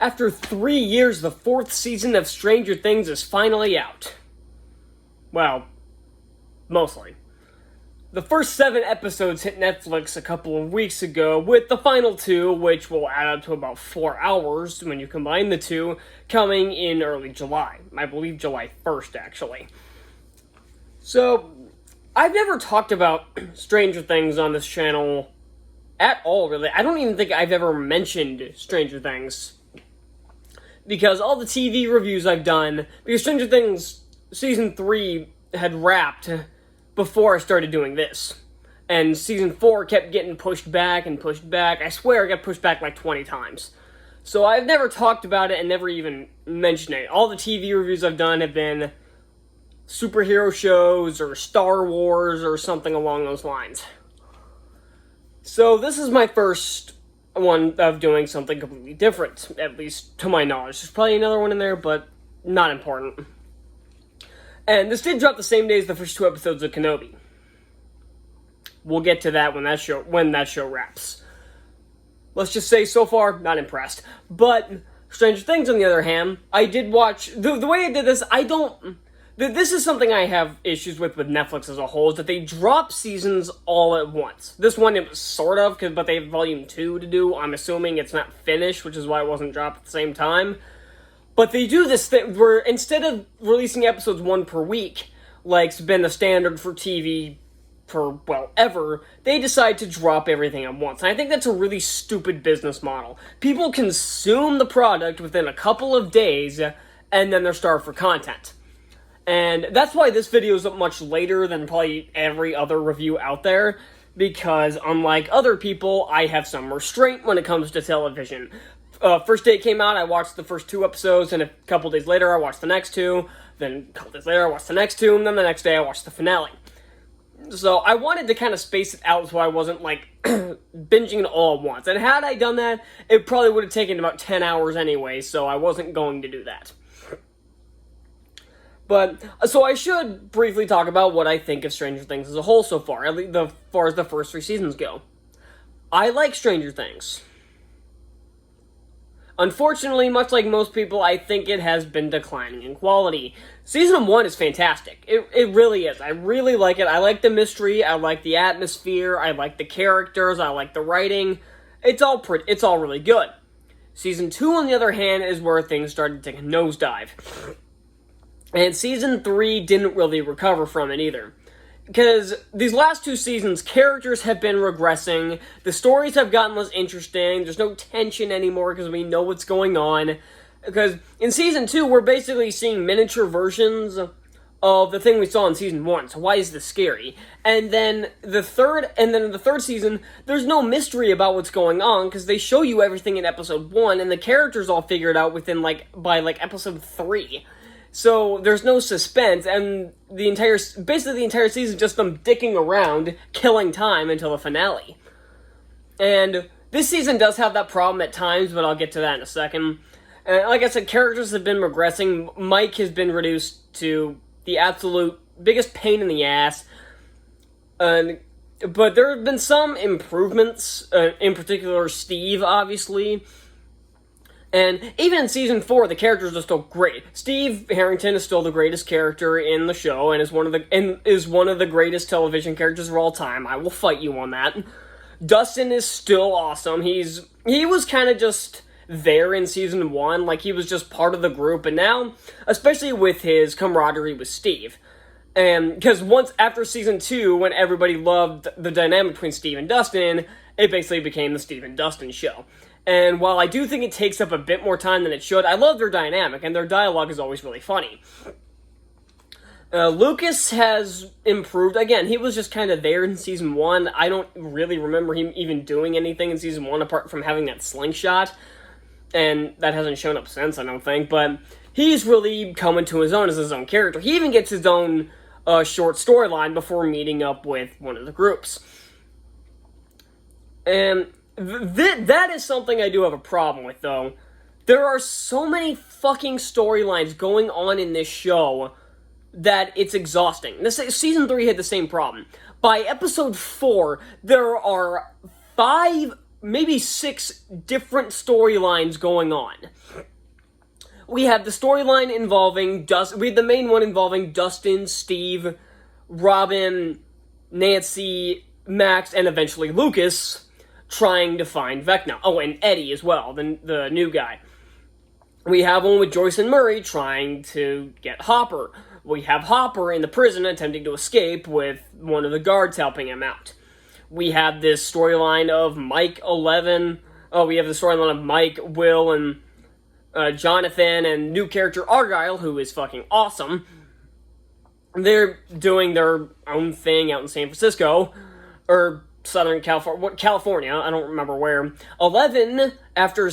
After 3 years, the 4th season of Stranger Things is finally out. Well, mostly. The first 7 episodes hit Netflix a couple of weeks ago, with the final 2, which will add up to about 4 hours when you combine the 2, coming in early July. I believe July 1st, actually. So, I've never talked about Stranger Things on this channel at all, really. I don't even think I've ever mentioned Stranger Things. Because all the TV reviews I've done, because Stranger Things Season 3 had wrapped before I started doing this. And Season 4 kept getting pushed back and pushed back. I swear it got pushed back like 20 times. So I've never talked about it and never even mentioned it. All the TV reviews I've done have been superhero shows or Star Wars or something along those lines. So this is my first one of doing something completely different, at least to my knowledge. There's probably another one in there, but not important. And this did drop the same day as the first 2 episodes of Kenobi. We'll get to that when that show wraps. Let's just say, so far, not impressed. But Stranger Things, on the other hand, I did watch. The way I did this, this is something I have issues with Netflix as a whole, is that they drop seasons all at once. This one, it was sort of, but they have Volume 2 to do. I'm assuming it's not finished, which is why it wasn't dropped at the same time. But they do this thing where instead of releasing episodes 1 per week, like's been the standard for TV for, well, ever, they decide to drop everything at once. And I think that's a really stupid business model. People consume the product within a couple of days, and then they're starved for content. And that's why this video is up much later than probably every other review out there, because unlike other people, I have some restraint when it comes to television. First day it came out, I watched the first 2 episodes, and a couple days later I watched the next 2, then a couple days later I watched the next 2, and then the next day I watched the finale. So I wanted to kind of space it out so I wasn't, like, binging it all at once. And had I done that, it probably would have taken about 10 hours anyway, so I wasn't going to do that. But, so I should briefly talk about what I think of Stranger Things as a whole so far, at least as far as the first 3 seasons go. I like Stranger Things. Unfortunately, much like most people, I think it has been declining in quality. Season 1 is fantastic. It really is. I really like it. I like the mystery, I like the atmosphere, I like the characters, I like the writing. It's all really good. Season 2, on the other hand, is where things started to take a nosedive. And Season 3 didn't really recover from it either. Because these last 2 seasons, characters have been regressing, the stories have gotten less interesting, there's no tension anymore because we know what's going on. Because in Season 2, we're basically seeing miniature versions of the thing we saw in Season 1, so why is this scary? And then in the third season, there's no mystery about what's going on, because they show you everything in Episode 1, and the characters all figured out by Episode 3. So there's no suspense, and basically the entire season is just them dicking around, killing time until the finale. And this season does have that problem at times, but I'll get to that in a second. And like I said, characters have been regressing. Mike has been reduced to the absolute biggest pain in the ass. But there have been some improvements, in particular Steve, obviously. And even in Season 4, the characters are still great. Steve Harrington is still the greatest character in the show, and is one of the greatest television characters of all time. I will fight you on that. Dustin is still awesome. He was kind of just there in Season 1, like he was just part of the group, and now, especially with his camaraderie with Steve. And because after Season 2, when everybody loved the dynamic between Steve and Dustin, it basically became the Steve and Dustin show. And while I do think it takes up a bit more time than it should, I love their dynamic, and their dialogue is always really funny. Lucas has improved. Again, he was just kind of there in Season 1. I don't really remember him even doing anything in Season 1 apart from having that slingshot. And that hasn't shown up since, I don't think. But he's really coming to his own as his own character. He even gets his own short storyline before meeting up with one of the groups. And that is something I do have a problem with, though. There are so many fucking storylines going on in this show that it's exhausting. Season 3 had the same problem. By Episode 4, there are 5 maybe 6 different storylines going on. We have the storyline involving we have the main one involving Dustin, Steve, Robin, Nancy, Max, and eventually Lucas trying to find Vecna. Oh, and Eddie as well, the new guy. We have one with Joyce and Murray trying to get Hopper. We have Hopper in the prison attempting to escape with one of the guards helping him out. We have this storyline of Mike, 11. Oh, we have the storyline of Mike, Will, and Jonathan, and new character Argyle, who is fucking awesome. They're doing their own thing out in San Francisco, or Southern California, I don't remember where. 11, after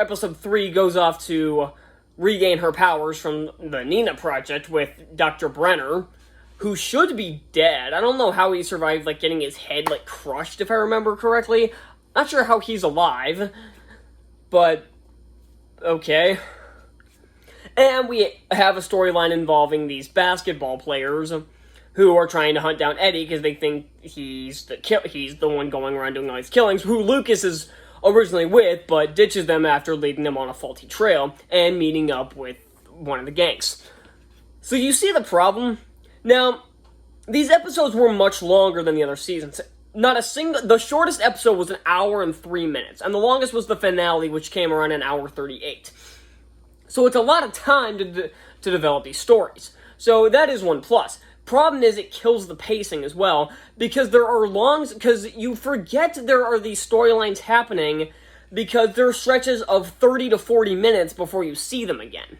episode 3, goes off to regain her powers from the Nina Project with Dr. Brenner, who should be dead. I don't know how he survived, getting his head, crushed, if I remember correctly. Not sure how he's alive, but okay. And we have a storyline involving these basketball players who are trying to hunt down Eddie because they think he's the one going around doing all these killings, who Lucas is originally with, but ditches them after leading them on a faulty trail and meeting up with one of the gangs. So you see the problem? Now, these episodes were much longer than the other seasons. The shortest episode was 1 hour and 3 minutes, and the longest was the finale, which came around 1 hour 38. So it's a lot of time to develop these stories. So that is one plus. Problem is, it kills the pacing as well, because because you forget there are these storylines happening, because there are stretches of 30 to 40 minutes before you see them again.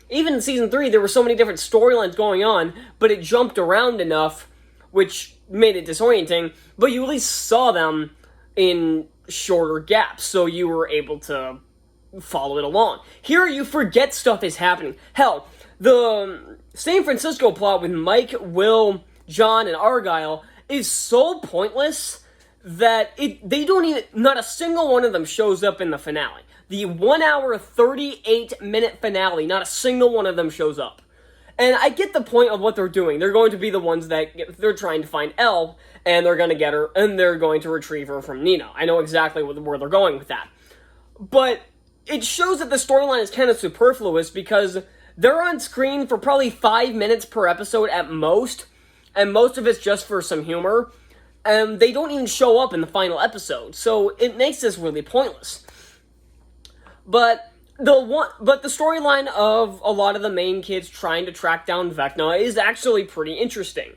Even in Season 3, there were so many different storylines going on, but it jumped around enough, which made it disorienting, but you at least saw them in shorter gaps, so you were able to follow it along. Here, you forget stuff is happening. Hell, the San Francisco plot with Mike, Will, John, and Argyle is so pointless that not a single one of them shows up in the finale. The 1 hour, 38 minute finale, not a single one of them shows up. And I get the point of what they're doing. They're going to be the ones they're trying to find Elle, and they're going to get her, and they're going to retrieve her from Nina. I know exactly where they're going with that. But it shows that the storyline is kind of superfluous, because they're on screen for probably 5 minutes per episode at most, and most of it's just for some humor, and they don't even show up in the final episode, so it makes this really pointless. But the storyline of a lot of the main kids trying to track down Vecna is actually pretty interesting.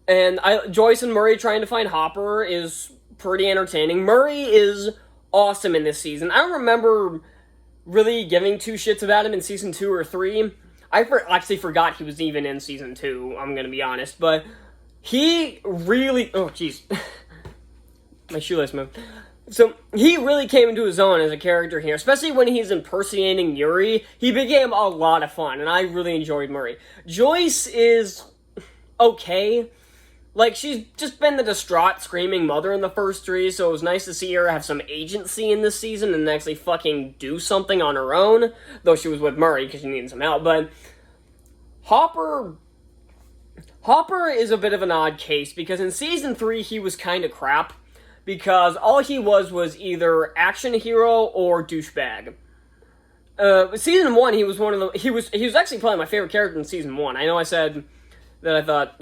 And Joyce and Murray trying to find Hopper is pretty entertaining. Murray is awesome in this season. I don't remember really giving 2 shits about him in Season 2 or 3. I actually forgot he was even in Season 2, I'm gonna be honest. But he really... Oh, jeez. My shoelace moved. So, he really came into his own as a character here, especially when he's impersonating Yuri. He became a lot of fun, and I really enjoyed Murray. Joyce is okay. She's just been the distraught, screaming mother in the first 3, so it was nice to see her have some agency in this season and actually fucking do something on her own, though she was with Murray because she needed some help. But Hopper is a bit of an odd case, because in Season 3 he was kind of crap, because all he was either action hero or douchebag. Season 1, he was he was actually probably my favorite character in Season 1. I know I said that I thought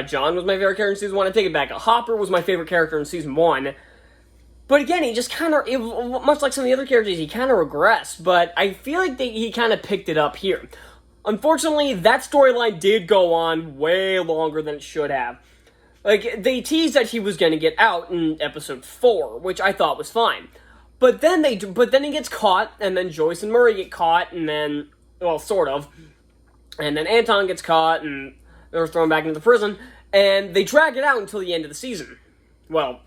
John was my favorite character in Season 1. I take it back. Hopper was my favorite character in Season 1. But again, he just kind of, much like some of the other characters, he kind of regressed. But I feel like he kind of picked it up here. Unfortunately, that storyline did go on way longer than it should have. They teased that he was going to get out in episode 4, which I thought was fine. But then he gets caught, and then Joyce and Murray get caught, and then, well, sort of. And then Anton gets caught, and they're thrown back into the prison, and they drag it out until the end of the season. Well,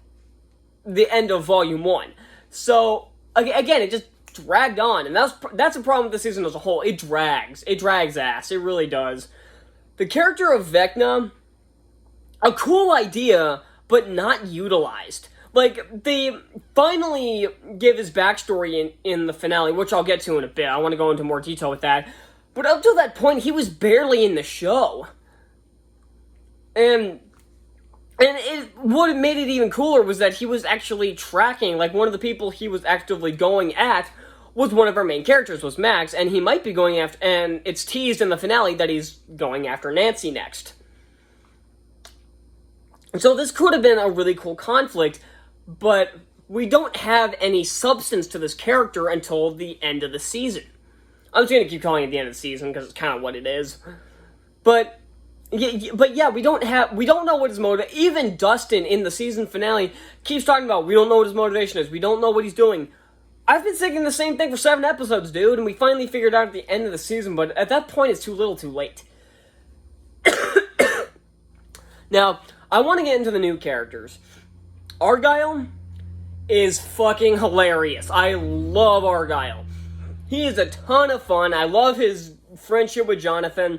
the end of Volume 1. So, again, it just dragged on, and that's a problem with the season as a whole. It drags ass. It really does. The character of Vecna, a cool idea, but not utilized. They finally give his backstory in the finale, which I'll get to in a bit. I want to go into more detail with that. But up till that point, he was barely in the show. And And what made it even cooler was that he was actually tracking, like, one of the people he was actively going at was one of our main characters, was Max, and he might be going after, and it's teased in the finale that he's going after Nancy next. So this could have been a really cool conflict, but we don't have any substance to this character until the end of the season. I'm just going to keep calling it the end of the season, because it's kind of what it is. But yeah, we don't know what his motive. Even Dustin in the season finale keeps talking about we don't know what his motivation is. We don't know what he's doing. I've been thinking the same thing for 7 episodes, dude, and we finally figured out at the end of the season. But at that point, it's too little, too late. Now, I want to get into the new characters. Argyle is fucking hilarious. I love Argyle. He is a ton of fun. I love his friendship with Jonathan.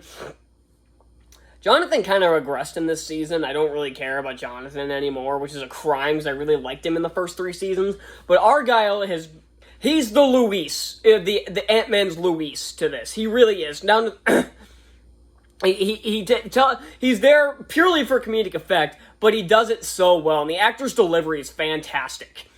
Jonathan kind of regressed in this season. I don't really care about Jonathan anymore, which is a crime because I really liked him in the first 3 seasons. But Argyle he's the Luis, the Ant-Man's Luis to this. He really is. Now, he's there purely for comedic effect, but he does it so well, and the actor's delivery is fantastic.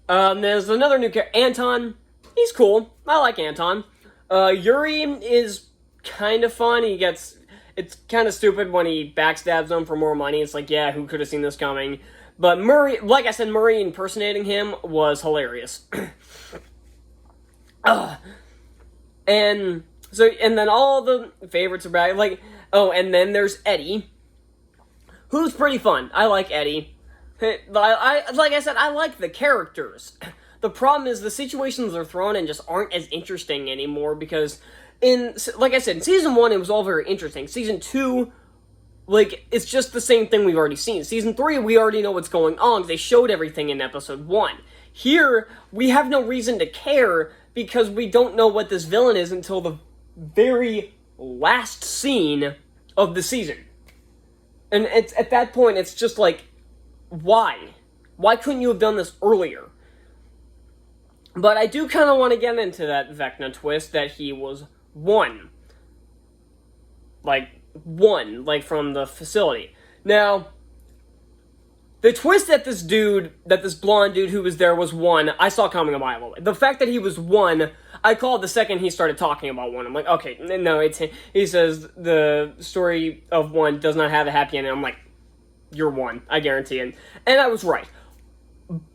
There's another new character, Anton. He's cool. I like Anton. Yuri is kind of fun. It's kind of stupid when he backstabs them for more money. It's like, yeah, who could have seen this coming? But Murray, like I said, Murray impersonating him was hilarious. And then all the favorites are back. Like, and then there's Eddie, who's pretty fun. I like Eddie. Like I said, I like the characters. The problem is the situations they're thrown in just aren't as interesting anymore because like I said, in season 1, it was all very interesting. Season 2, like, it's just the same thing we've already seen. Season 3, we already know what's going on. They showed everything in episode 1. Here, we have no reason to care because we don't know what this villain is until the very last scene of the season. And at that point, it's just like, why? Why couldn't you have done this earlier? But I do kind of want to get into that Vecna twist that he was one. Like, from the facility. Now, the twist that this blonde dude who was there was one, I saw coming a mile away. The fact that he was one, I called the second he started talking about one. I'm like, okay, no, he says the story of one does not have a happy ending. I'm like, you're one, I guarantee it. And I was right.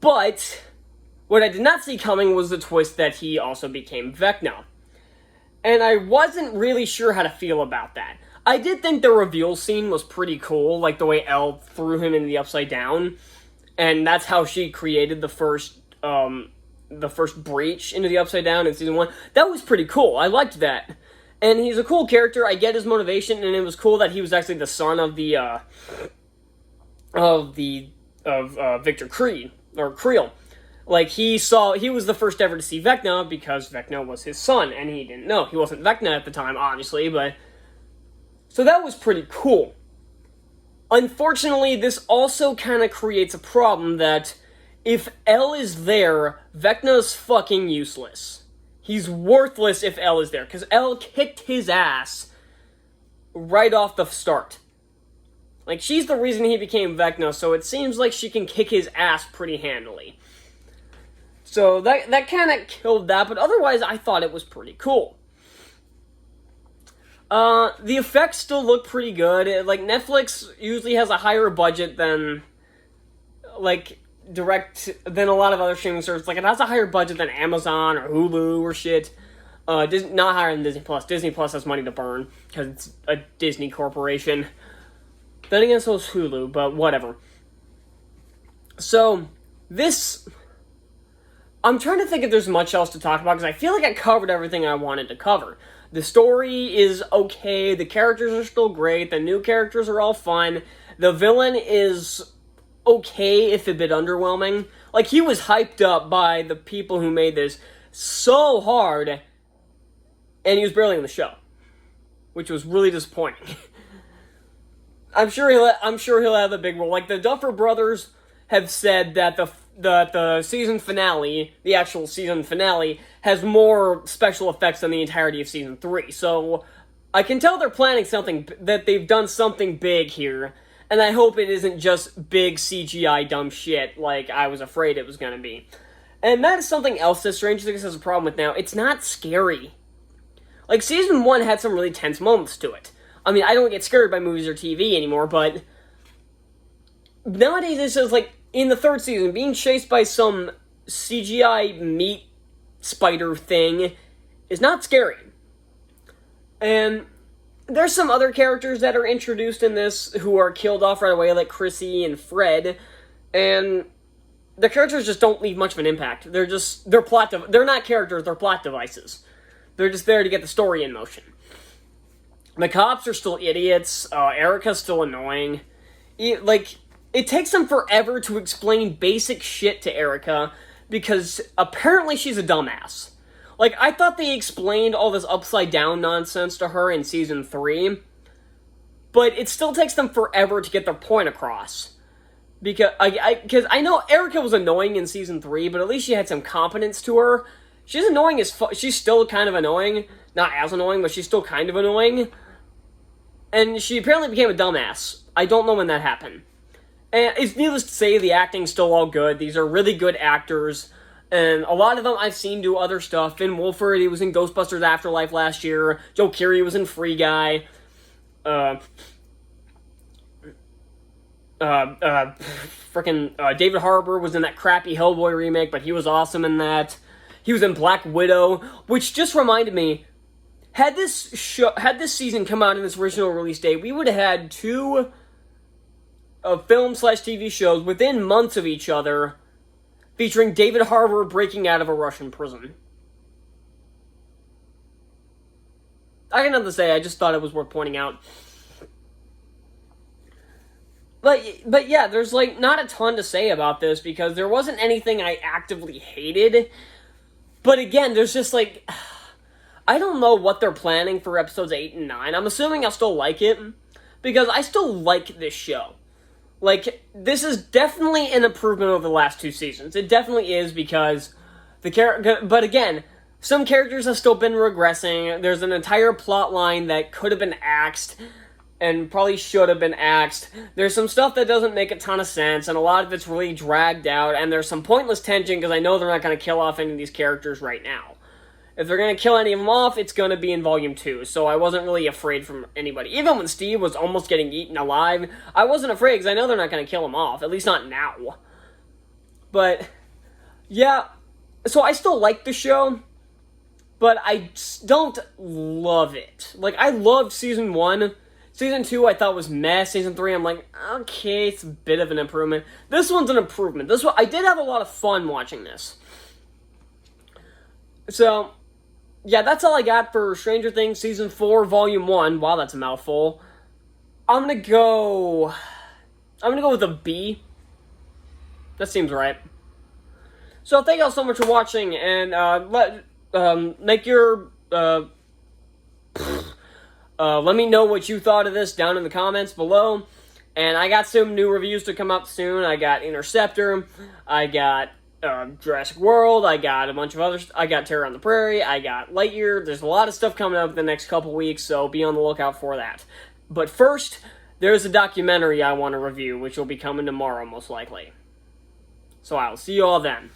But what I did not see coming was the twist that he also became Vecna. And I wasn't really sure how to feel about that. I did think the reveal scene was pretty cool, like the way Elle threw him into the Upside Down, and that's how she created the first breach into the Upside Down in season 1. That was pretty cool. I liked that, and he's a cool character. I get his motivation, and it was cool that he was actually the son of Victor Creed or Creel. Like, he was the first ever to see Vecna because Vecna was his son, and he didn't know. He wasn't Vecna at the time, obviously, but so that was pretty cool. Unfortunately, this also kind of creates a problem that if Elle is there, Vecna's fucking useless. He's worthless if Elle is there, because Elle kicked his ass right off the start. Like, she's the reason he became Vecna, so it seems like she can kick his ass pretty handily. So that kind of killed that, but otherwise I thought it was pretty cool. The effects still look pretty good. Netflix usually has a higher budget than, than a lot of other streaming services. Like, it has a higher budget than Amazon or Hulu or shit. Not higher than Disney Plus. Disney Plus has money to burn, because it's a Disney corporation. Then again, so is Hulu, but whatever. So, I'm trying to think if there's much else to talk about, because I feel like I covered everything I wanted to cover. The story is okay, the characters are still great, the new characters are all fun, the villain is okay, if a bit underwhelming. Like, he was hyped up by the people who made this so hard, and he was barely in the show, which was really disappointing. I'm sure he'll have a big role. Like, the Duffer Brothers have said that the season finale, the actual season finale, has more special effects than the entirety of season 3. So I can tell they're planning something, that they've done something big here, And I hope it isn't just big CGI dumb shit like I was afraid it was going to be. And that is something else that Stranger Things has a problem with now. It's not scary. Like, Season 1 had some really tense moments to it. I mean, I don't get scared by movies or TV anymore, but nowadays it's just like, in the third season, being chased by some CGI meat spider thing is not scary. And there's some other characters that are introduced in this who are killed off right away, like Chrissy and Fred, and the characters just don't leave much of an impact. They're not characters, they're plot devices. They're just there to get the story in motion. The cops are still idiots. Erica's still annoying. It takes them forever to explain basic shit to Erica, because apparently she's a dumbass. Like, I thought they explained all this upside-down nonsense to her in Season 3, but it still takes them forever to get their point across. Because I know Erica was annoying in Season 3, but at least she had some competence to her. She's annoying as fuck. She's still kind of annoying. Not as annoying, but she's still kind of annoying. And she apparently became a dumbass. I don't know when that happened. And it's needless to say, the acting's still all good. These are really good actors. And a lot of them I've seen do other stuff. Finn Wolfhard, he was in Ghostbusters Afterlife last year. Joe Keery was in Free Guy. David Harbour was in that crappy Hellboy remake, but he was awesome in that. He was in Black Widow, which just reminded me, had this season come out in its original release date, we would have had two film/TV shows within months of each other, featuring David Harbour breaking out of a Russian prison. I got nothing to say, I just thought it was worth pointing out. But yeah, there's not a ton to say about this, because there wasn't anything I actively hated. But again, there's just I don't know what they're planning for episodes 8 and 9. I'm assuming I'll still like it, because I still like this show. This is definitely an improvement over the last 2 seasons. It definitely is, because but again, some characters have still been regressing. There's an entire plot line that could have been axed, and probably should have been axed. There's some stuff that doesn't make a ton of sense, and a lot of it's really dragged out, and there's some pointless tension, because I know they're not going to kill off any of these characters right now. If they're going to kill any of them off, it's going to be in Volume 2, so I wasn't really afraid from anybody. Even when Steve was almost getting eaten alive, I wasn't afraid, because I know they're not going to kill him off, at least not now. But, yeah, so I still like the show, but I don't love it. I loved Season 1. Season 2 I thought was meh. Season 3 I'm like, okay, it's a bit of an improvement. This one's an improvement. I did have a lot of fun watching this. So, yeah, that's all I got for Stranger Things Season 4, Volume 1. Wow, that's a mouthful. I'm gonna go with a B. That seems right. So, thank y'all so much for watching, and let me know what you thought of this down in the comments below. And I got some new reviews to come up soon. I got Interceptor, I got Jurassic World, I got a bunch of others. I got Terror on the Prairie, I got Lightyear. There's a lot of stuff coming up in the next couple weeks, so be on the lookout for that. But first, there's a documentary I want to review, which will be coming tomorrow, most likely. So I'll see you all then.